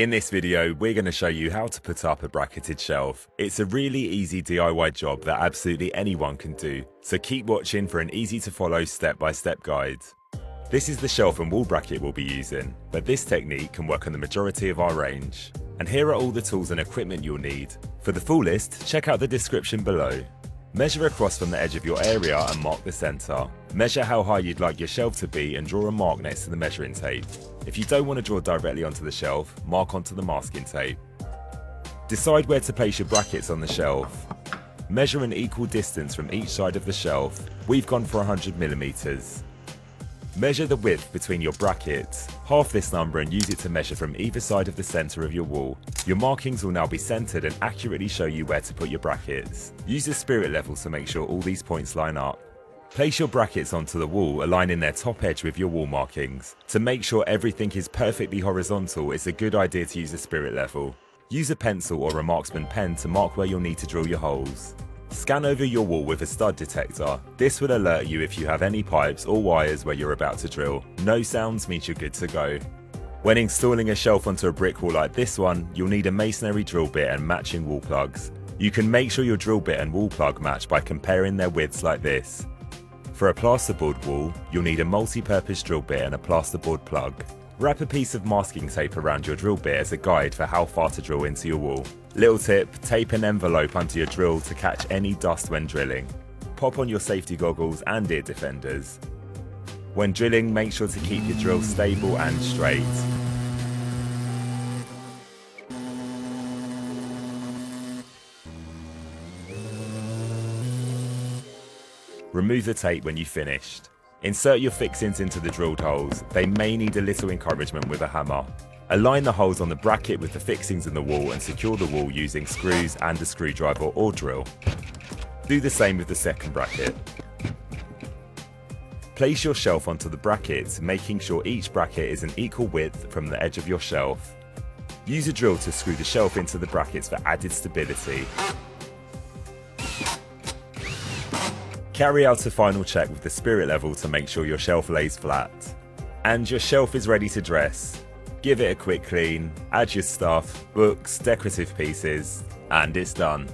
In this video, we're going to show you how to put up a bracketed shelf. It's a really easy DIY job that absolutely anyone can do, so keep watching for an easy to follow step-by-step guide. This is the shelf and wall bracket we'll be using, but this technique can work on the majority of our range. And here are all the tools and equipment you'll need. For the full list, check out the description below. Measure across from the edge of your area and mark the centre. Measure how high you'd like your shelf to be and draw a mark next to the measuring tape. If you don't want to draw directly onto the shelf, mark onto the masking tape. Decide where to place your brackets on the shelf. Measure an equal distance from each side of the shelf. We've gone for 100mm. Measure the width between your brackets. Half this number and use it to measure from either side of the centre of your wall. Your markings will now be centred and accurately show you where to put your brackets. Use the spirit level to make sure all these points line up. Place your brackets onto the wall, aligning their top edge with your wall markings. To make sure everything is perfectly horizontal, it's a good idea to use the spirit level. Use a pencil or a marksman pen to mark where you'll need to drill your holes. Scan over your wall with a stud detector. This will alert you if you have any pipes or wires where you're about to drill. No sounds means you're good to go. When installing a shelf onto a brick wall like this one, you'll need a masonry drill bit and matching wall plugs. You can make sure your drill bit and wall plug match by comparing their widths like this. For a plasterboard wall, you'll need a multi-purpose drill bit and a plasterboard plug. Wrap a piece of masking tape around your drill bit as a guide for how far to drill into your wall. Little tip, tape an envelope onto your drill to catch any dust when drilling. Pop on your safety goggles and ear defenders. When drilling, make sure to keep your drill stable and straight. Remove the tape when you've finished. Insert your fixings into the drilled holes. They may need a little encouragement with a hammer. Align the holes on the bracket with the fixings in the wall and secure the wall using screws and a screwdriver or drill. Do the same with the second bracket. Place your shelf onto the brackets, making sure each bracket is an equal width from the edge of your shelf. Use a drill to screw the shelf into the brackets for added stability. Carry out a final check with the spirit level to make sure your shelf lays flat. And your shelf is ready to dress. Give it a quick clean, add your stuff, books, decorative pieces, and it's done.